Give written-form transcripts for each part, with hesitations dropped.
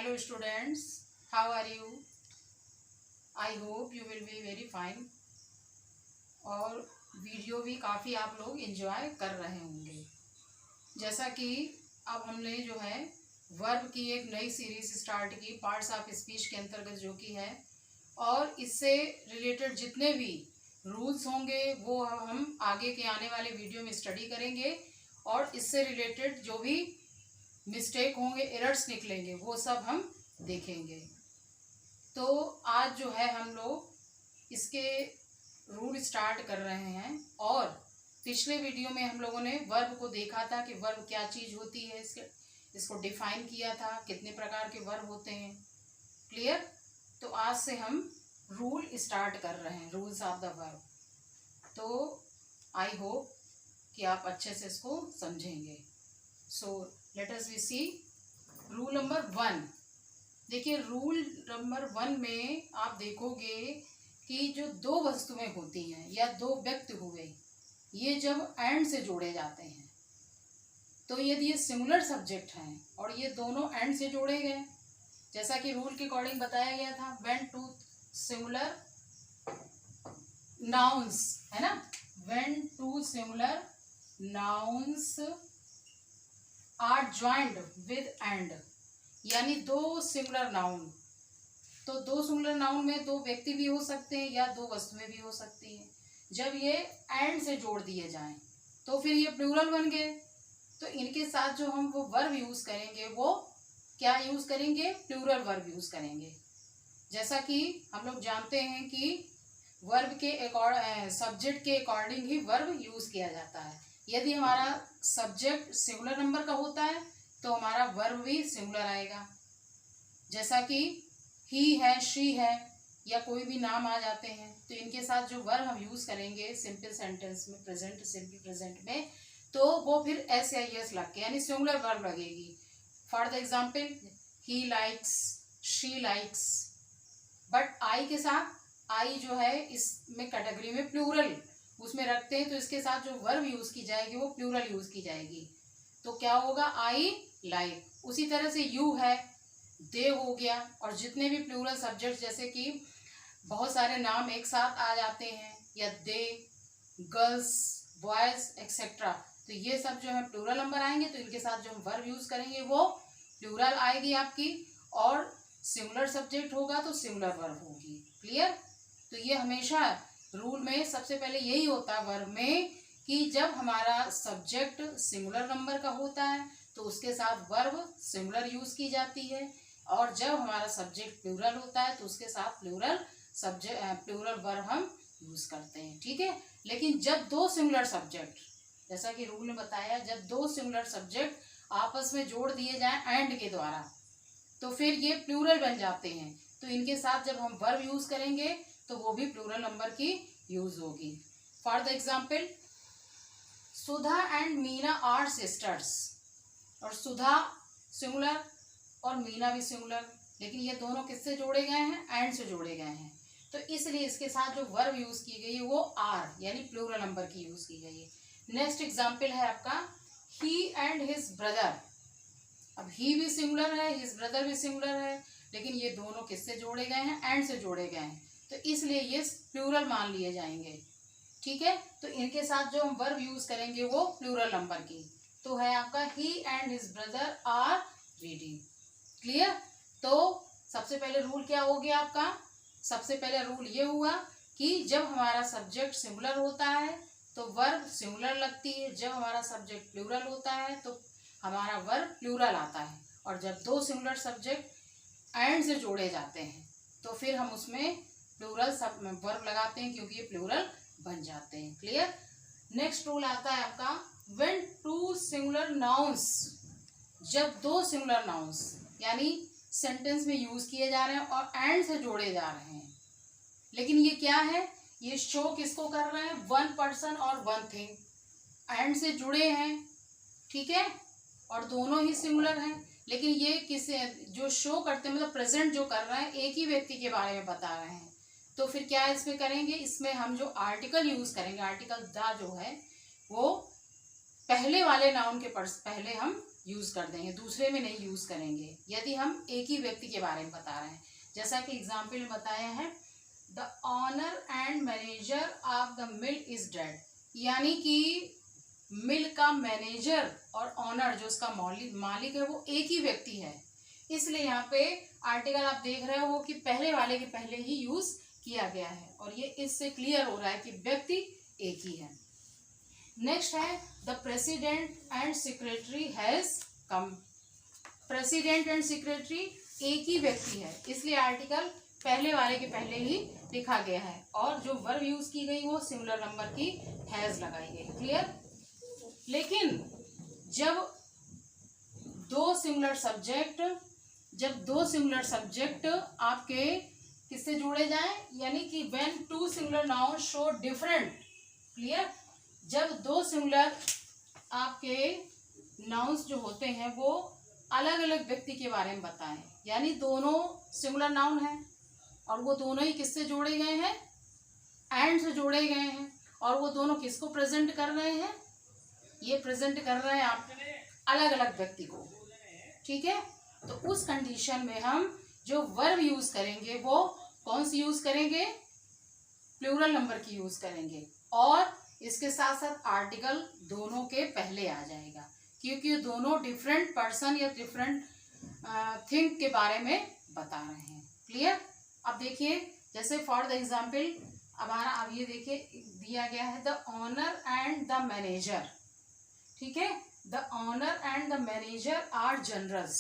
Hello students, how are you? I hope you will be very fine. और video भी काफ़ी आप लोग एंजॉय कर रहे होंगे। जैसा कि अब हमने जो है वर्ब की एक नई सीरीज स्टार्ट की पार्ट्स ऑफ स्पीच के अंतर्गत जो कि है, और इससे रिलेटेड जितने भी रूल्स होंगे वो हम आगे के आने वाले वीडियो में स्टडी करेंगे, और इससे रिलेटेड जो भी मिस्टेक होंगे, एरर्स निकलेंगे, वो सब हम देखेंगे। तो आज जो है हम लोग इसके रूल स्टार्ट कर रहे हैं, और पिछले वीडियो में हम लोगों ने वर्ब को देखा था कि वर्ब क्या चीज़ होती है, इसको डिफाइन किया था, कितने प्रकार के वर्ब होते हैं। क्लियर? तो आज से हम रूल स्टार्ट कर रहे हैं, रूल्स ऑफ द वर्ब। तो आई होप कि आप अच्छे से इसको समझेंगे। So let us we see rule number 1। देखिए, रूल नंबर 1 में आप देखोगे कि जो दो वस्तुएं होती हैं या दो व्यक्ति हुए, ये जब एंड से जोड़े जाते हैं, तो यदि ये सिंगुलर सब्जेक्ट हैं और ये दोनों एंड से जोड़े गए, जैसा कि रूल के अकॉर्डिंग बताया गया था, व्हेन टू सिंगुलर नाउन्स, है ना, when two singular nouns are joined with and, यानी दो सिंगुलर नाउन, तो दो सिंगुलर नाउन में दो व्यक्ति भी हो सकते हैं या दो वस्तुएं भी हो सकती हैं। जब ये एंड से जोड़ दिए जाएं तो फिर ये प्लूरल बन गए। तो इनके साथ जो हम वो वर्ब यूज करेंगे, वो क्या यूज करेंगे? प्लूरल वर्ब यूज करेंगे। जैसा कि हम लोग जानते हैं कि वर्ब के सब्जेक्ट के अकॉर्डिंग ही वर्ब यूज किया जाता है। यदि हमारा सब्जेक्ट सिंगुलर नंबर का होता है तो हमारा वर्ब भी सिंगुलर आएगा। जैसा कि ही है, शी है, या कोई भी नाम आ जाते हैं, तो इनके साथ जो वर्ब हम यूज करेंगे सिंपल सेंटेंस में, प्रेजेंट, सिंपल प्रेजेंट में, तो वो फिर एस या एस लग के, यानी सिंगुलर वर्ब लगेगी। For the example, he likes, she likes. But I के साथ, आई जो है इसमें कैटेगरी में प्लूरल उसमें रखते हैं, तो इसके साथ जो वर्ब यूज की जाएगी वो प्लूरल यूज की जाएगी। तो क्या होगा? I like. उसी तरह से यू है, दे हो गया, और जितने भी प्लूरल सब्जेक्ट, जैसे कि बहुत सारे नाम एक साथ आ जाते हैं, या दे, गर्ल्स, बॉयज एक्सेट्रा, तो ये सब जो है प्लूरल नंबर आएंगे, तो इनके साथ जो हम वर्ब यूज करेंगे वो प्लूरल आएगी आपकी, और सिंगुलर सब्जेक्ट होगा तो सिंगुलर वर्ब होगी। क्लियर? तो ये हमेशा रूल में सबसे पहले यही होता है वर्ब में, कि जब हमारा सब्जेक्ट सिंगुलर नंबर का होता है तो उसके साथ वर्ब सिंगुलर यूज की जाती है, और जब हमारा सब्जेक्ट प्लूरल होता है तो उसके साथ प्लूरल वर्ब हम यूज करते हैं। ठीक है? लेकिन जब दो सिंगुलर सब्जेक्ट, जैसा कि रूल ने बताया, जब दो सिंगुलर सब्जेक्ट आपस में जोड़ दिए जाएं एंड के द्वारा, तो फिर ये प्लूरल बन जाते हैं, तो इनके साथ जब हम वर्ब यूज करेंगे तो वो भी प्लूरल नंबर की यूज होगी। For the example, Sudha and Meena are sisters, और सुधा सिंगुलर और मीना भी सिंगुलर, लेकिन ये दोनों किससे जोड़े गए हैं? एंड से जोड़े गए हैं, तो इसलिए इसके साथ जो वर्ब यूज की गई है वो आर, यानी प्लूरल नंबर की यूज की गई है। नेक्स्ट एग्जाम्पल है आपका, ही एंड हिज ब्रदर। अब ही भी सिंगुलर है, हिज ब्रदर भी सिंगुलर है, लेकिन ये दोनों किससे जोड़े गए हैं? एंड से जोड़े गए हैं, तो इसलिए ये प्लूरल मान लिए जाएंगे। ठीक है? तो इनके साथ जो हम वर्ब यूज करेंगे वो प्लूरल नंबर की, तो है आपका he and his brother are reading. Clear? तो सबसे पहले रूल क्या हो गया आपका? सबसे पहले रूल ये हुआ कि जब हमारा सब्जेक्ट सिंगुलर होता है तो वर्ब सिंगुलर लगती है, जब हमारा सब्जेक्ट प्लूरल होता है तो हमारा वर्ब प्लूरल आता है, और जब दो सिंगुलर सब्जेक्ट एंड से जोड़े जाते हैं तो फिर हम उसमें प्लूरल वर्ब लगाते हैं, क्योंकि ये प्लूरल बन जाते हैं। क्लियर? नेक्स्ट रूल आता है आपका, व्हेन टू सिंगुलर नाउन्स, जब दो सिंगुलर नाउन्स यानी सेंटेंस में यूज किए जा रहे हैं और एंड से जोड़े जा रहे हैं, लेकिन ये क्या है? ये शो किसको कर रहे हैं? वन पर्सन और वन थिंग, एंड से जुड़े हैं, ठीक है, और दोनों ही सिंगुलर हैं, लेकिन ये किसे जो शो करते हैं, मतलब प्रेजेंट जो कर रहे हैं, एक ही व्यक्ति के बारे में बता रहे हैं, तो फिर क्या इसमें करेंगे? इसमें हम जो आर्टिकल यूज करेंगे, आर्टिकल द जो है वो पहले वाले नाउन के पहले हम यूज कर देंगे, दूसरे में नहीं यूज करेंगे यदि हम एक ही व्यक्ति के बारे में बता रहे हैं। जैसा कि एग्जाम्पल में बताया है, the owner and manager of the mill is dead, यानी कि मिल का मैनेजर और ऑनर जो उसका मालिक है वो एक ही व्यक्ति है। इसलिए यहाँ पे आर्टिकल आप देख रहे हो कि पहले वाले के पहले ही यूज किया गया है और ये इससे क्लियर हो रहा है कि व्यक्ति एक ही है। नेक्स्ट है the president and secretary has come. President and secretary एक ही व्यक्ति है, इसलिए आर्टिकल पहले वाले के पहले ही लिखा गया है और जो वर्ब यूज की गई वो सिंगुलर नंबर की हैज लगाई गई। क्लियर। लेकिन जब दो सिंगुलर सब्जेक्ट आपके किससे जोड़े जाएं, यानी कि when two singular noun show different. Clear. जब दो सिंगुलर आपके नाउन्स जो होते हैं वो अलग अलग व्यक्ति के बारे में बताएं, यानी दोनों सिंगुलर नाउन है और वो दोनों ही किससे जोड़े गए हैं, एंड से जोड़े गए हैं, और वो दोनों किसको प्रेजेंट कर रहे हैं, ये प्रेजेंट कर रहे हैं आप अलग अलग व्यक्ति को। ठीक है। तो उस कंडीशन में हम जो वर्ब यूज करेंगे वो कौन सी यूज करेंगे, प्लूरल नंबर की यूज करेंगे और इसके साथ साथ आर्टिकल दोनों के पहले आ जाएगा, क्योंकि दोनों डिफरेंट पर्सन या डिफरेंट थिंग के बारे में बता रहे हैं। क्लियर। अब देखिए, जैसे फॉर द एग्जाम्पल हमारा अब ये देखिए दिया गया है the owner and the manager. ठीक है। The owner and the manager are generous.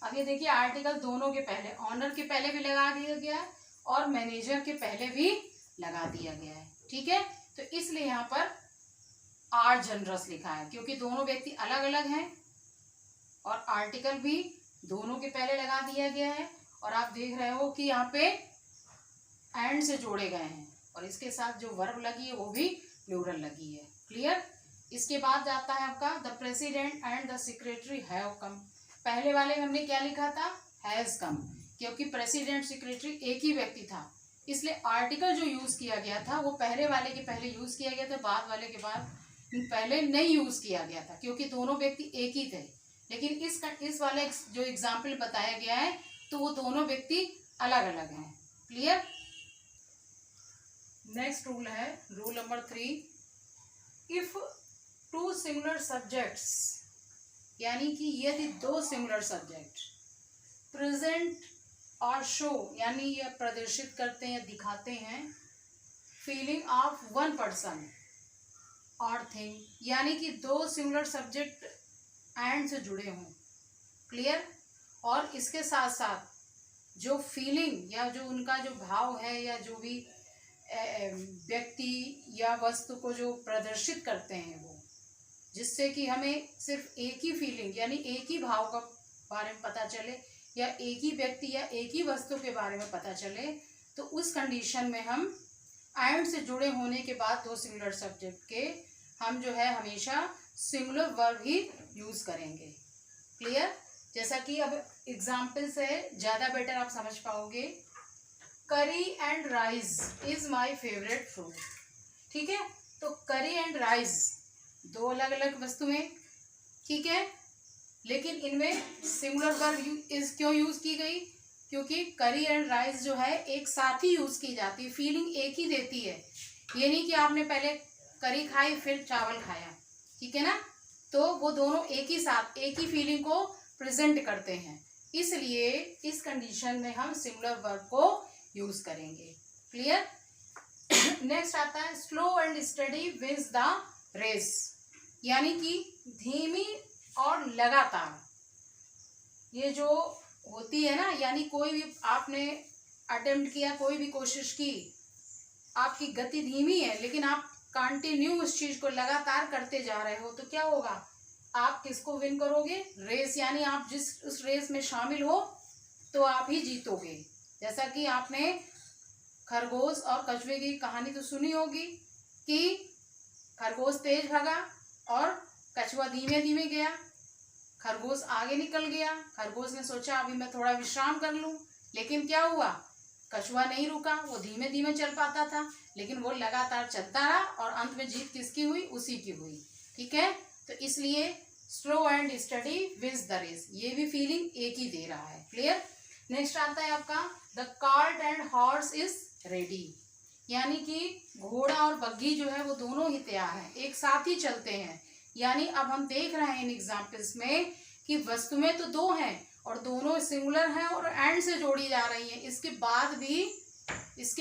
अब ये देखिए आर्टिकल दोनों के पहले, ऑनर के पहले भी लगा दिया गया है और मैनेजर के पहले भी लगा दिया गया है। ठीक है। तो इसलिए यहाँ पर आर जनरस लिखा है क्योंकि दोनों व्यक्ति अलग अलग हैं और आर्टिकल भी दोनों के पहले लगा दिया गया है और आप देख रहे हो कि यहाँ पे एंड से जोड़े गए हैं और इसके साथ जो वर्ब लगी है वो भी प्लूरल लगी है। क्लियर। इसके बाद जाता है आपका the president and the secretary have come. पहले वाले में हमने क्या लिखा था, हैज कम, क्योंकि प्रेसिडेंट सेक्रेटरी एक ही व्यक्ति था, इसलिए आर्टिकल जो यूज किया गया था वो पहले वाले के पहले यूज किया गया था, बाद वाले के बाद पहले नहीं यूज किया गया था क्योंकि दोनों व्यक्ति एक ही थे। लेकिन इस वाले जो एग्जाम्पल बताया गया है तो वो दोनों व्यक्ति अलग अलग हैं। क्लियर। नेक्स्ट रूल है rule number 3, if two similar subjects, यानी कि यदि दो सिमिलर सब्जेक्ट प्रेजेंट और शो, यानी यह प्रदर्शित करते हैं, दिखाते हैं फीलिंग ऑफ वन पर्सन और थिंग, यानी कि दो सिमिलर सब्जेक्ट एंड से जुड़े हों। क्लियर। और इसके साथ साथ जो फीलिंग या जो उनका जो भाव है या जो भी व्यक्ति या वस्तु को जो प्रदर्शित करते हैं वो, जिससे कि हमें सिर्फ एक ही फीलिंग यानी एक ही भाव का बारे में पता चले या एक ही व्यक्ति या एक ही वस्तु के बारे में पता चले, तो उस कंडीशन में हम एंड से जुड़े होने के बाद दो सिंगुलर सब्जेक्ट के हम जो है हमेशा सिंगुलर वर्ब ही यूज करेंगे। क्लियर। जैसा कि अब एग्जाम्पल से ज़्यादा बेटर आप समझ पाओगे, करी and rice is my favourite fruit. ठीक है। तो करी एंड राइस दो अलग अलग वस्तुएं, ठीक है, लेकिन इनमें सिंगुलर वर्ब इज क्यों यूज की गई, क्योंकि करी एंड राइस जो है एक साथ ही यूज की जाती है, फीलिंग एक ही देती है। ये नहीं कि आपने पहले करी खाई फिर चावल खाया, ठीक है ना, तो वो दोनों एक ही साथ एक ही फीलिंग को प्रेजेंट करते हैं, इसलिए इस कंडीशन में हम सिंगुलर वर्ब को यूज करेंगे। क्लियर। नेक्स्ट आता है slow and steady wins the race, यानी कि धीमी और लगातार, ये जो होती है ना, यानी कोई भी आपने अटेम्प्ट किया, कोई भी कोशिश की, आपकी गति धीमी है लेकिन आप कंटिन्यू उस चीज को लगातार करते जा रहे हो, तो क्या होगा, आप किसको विन करोगे, रेस, यानी आप जिस उस रेस में शामिल हो तो आप ही जीतोगे। जैसा कि आपने खरगोश और कछुए की कहानी तो सुनी होगी कि खरगोश तेज भागा और कछुआ धीमे धीमे गया, खरगोश आगे निकल गया, खरगोश ने सोचा अभी मैं थोड़ा विश्राम कर लूं, लेकिन क्या हुआ, कछुआ नहीं रुका, वो धीमे धीमे चल पाता था लेकिन वो लगातार चलता रहा और अंत में जीत किसकी हुई, उसी की हुई। ठीक है। तो इसलिए slow and steady wins the race, ये भी फीलिंग एक ही दे रहा है। क्लियर। नेक्स्ट आता है आपका the cart and horse is ready, यानी कि घोड़ा और बग्घी जो है वो दोनों ही तैयार हैं, एक साथ ही चलते हैं। यानी अब हम देख रहे हैं इन एग्जाम्पल्स में कि वस्तुएं तो दो हैं और दोनों सिंगुलर हैं और एंड से जोड़ी जा रही हैं, इसके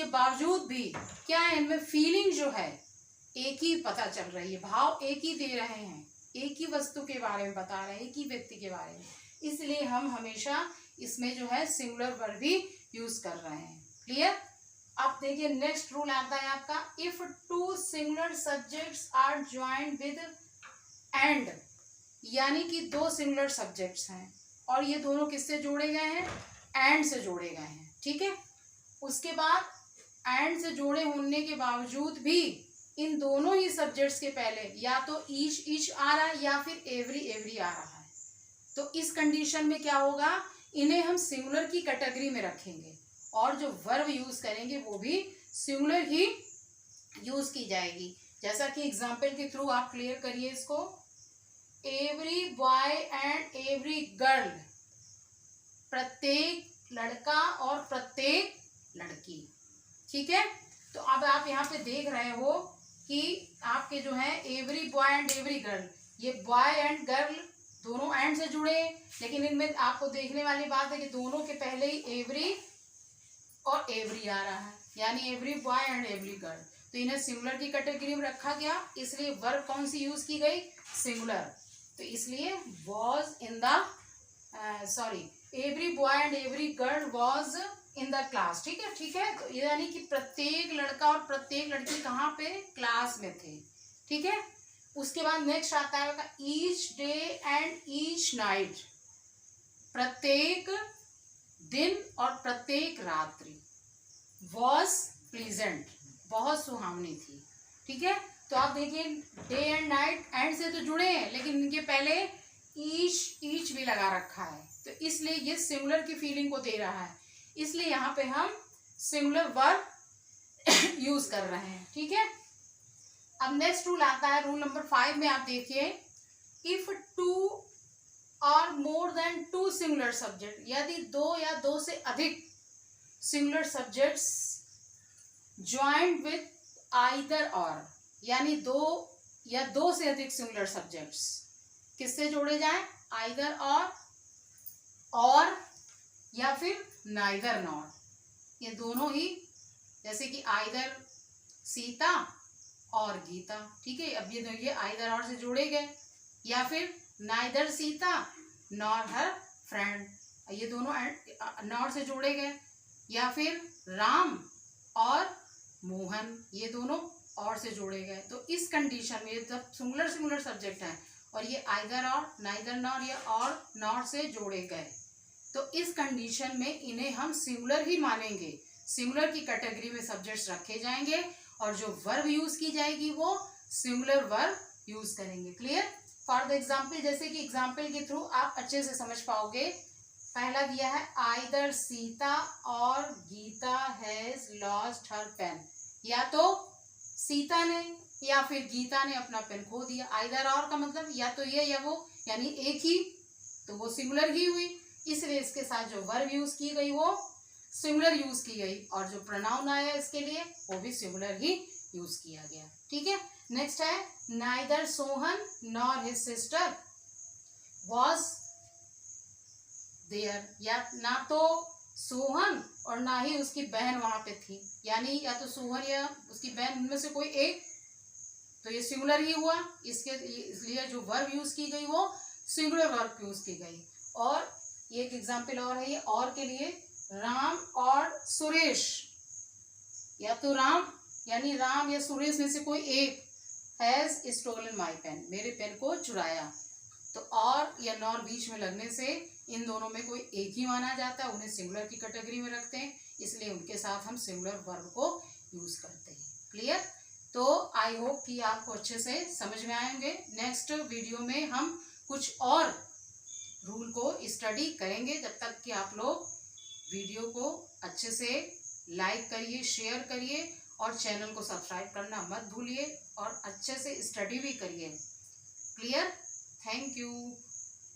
बावजूद भी क्या है, इनमें फीलिंग जो है एक ही पता चल रही है, भाव एक ही दे रहे हैं, एक ही वस्तु के बारे में बता रहे हैं, एक ही व्यक्ति के बारे में। इसलिए हम हमेशा इसमें जो है सिंगुलर वर्ब भी यूज कर रहे हैं। क्लियर। अब देखिए नेक्स्ट रूल आता है आपका, if two singular subjects are joined with and, यानी कि दो सिंगुलर सब्जेक्ट्स हैं और ये दोनों किससे जोड़े गए हैं, एंड से जोड़े गए हैं। ठीक है। उसके बाद एंड से जोड़े होने के बावजूद भी इन दोनों ही सब्जेक्ट्स के पहले या तो ईच आ रहा है या फिर एवरी आ रहा है, तो इस कंडीशन में क्या होगा, इन्हें हम सिंगुलर की कैटेगरी में रखेंगे और जो वर्ब यूज करेंगे वो भी सिंगुलर ही यूज की जाएगी। जैसा कि एग्जाम्पल के थ्रू आप क्लियर करिए इसको, every boy and every girl, प्रत्येक लड़का और प्रत्येक लड़की। ठीक है। तो अब आप यहाँ पे देख रहे हो कि आपके जो है every boy and every girl, ये बॉय एंड गर्ल दोनों एंड से जुड़े, लेकिन इनमें आपको देखने वाली बात है कि दोनों के पहले ही एवरी और एवरी आ रहा है, यानी every boy and every girl, तो इन्हें सिंगुलर की कैटेगरी में रखा गया। इसलिए वर्ब कौन सी यूज की गई, सिंगुलर। तो इसलिए was in the every boy and every girl was in the class. ठीक है। ठीक है। तो यानी कि प्रत्येक लड़का और प्रत्येक लड़की कहाँ पे, क्लास में थे। ठीक है। उसके बाद नेक्स्ट आता है each day and each night, प्रत्येक दिन और प्रत्येक रात्रि, वॉज प्लीजेंट, बहुत सुहावनी थी। ठीक है। तो आप देखिए डे एंड नाइट एंड से तो जुड़े हैं, लेकिन इनके पहले ईच भी लगा रखा है, तो इसलिए ये सिंगुलर की फीलिंग को दे रहा है, इसलिए यहाँ पे हम सिंगुलर वर्ब यूज कर रहे हैं। ठीक है। अब नेक्स्ट रूल आता है, रूल नंबर 5 में आप देखिए, if two or more than two singular subject, यदि दो या दो से अधिक singular subjects joined with either or, यानी दो या दो से अधिक सिंगुलर सब्जेक्ट्स किससे जोड़े जाएं, आइदर और या फिर नाइदर नॉर, ये दोनों ही, जैसे कि आइदर सीता और गीता। ठीक है। अब ये आइदर और से जोड़े गए, या फिर neither Sita nor her friend, ये दोनों नॉर से जोड़े गए, या फिर राम और मोहन, ये दोनों और से जोड़े गए। तो इस कंडीशन में जब सिंगुलर सब्जेक्ट है और ये आइदर और, नाइदर नॉर या और नॉर से जोड़े गए, तो इस कंडीशन में इन्हें हम सिंगुलर ही मानेंगे, सिंगुलर की कैटेगरी में सब्जेक्ट्स रखे जाएंगे और जो वर्ब यूज की जाएगी वो सिंगुलर वर्ब यूज करेंगे। क्लियर। फॉर द एग्जाम्पल, जैसे कि एग्जाम्पल के थ्रू आप अच्छे से समझ पाओगे। पहला दिया है either Sita or Gita has lost her pen, या तो सीता ने या फिर गीता ने अपना पेन खो दिया। आइदर और का मतलब या तो ये या वो, यानी एक ही, तो वो सिंगुलर ही हुई, इसलिए इसके साथ जो वर्ब यूज की गई वो सिंगुलर यूज की गई और जो प्रोनाउन आया इसके लिए वो भी सिंगुलर ही यूज किया गया। ठीक है। नेक्स्ट है neither Sohan nor his sister was there, या ना तो सोहन और ना ही उसकी बहन वहां पे थी, यानी या तो सोहन या उसकी बहन, उनमें से कोई एक, तो ये सिंगुलर ही हुआ, इसलिए जो वर्ब यूज की गई वो सिंगुलर वर्ब यूज की गई। और ये एक एग्जाम्पल और है, ये और के लिए राम और सुरेश, या तो राम यानी राम या सुरेश में से कोई एक हैज स्टोलन माई पेन, मेरे पेन को चुराया, तो और या नॉर बीच में लगने से इन दोनों में कोई एक ही माना जाता है, उन्हें सिंगुलर की कैटेगरी में रखते हैं, इसलिए उनके साथ हम सिंगुलर वर्ब को यूज करते हैं। क्लियर। तो आई होप कि आपको अच्छे से समझ में आएंगे। नेक्स्ट वीडियो में हम कुछ और रूल को स्टडी करेंगे। जब तक कि आप लोग वीडियो को अच्छे से लाइक करिए, शेयर करिए और चैनल को सब्सक्राइब करना मत भूलिए और अच्छे से स्टडी भी करिए। क्लियर। Thank you.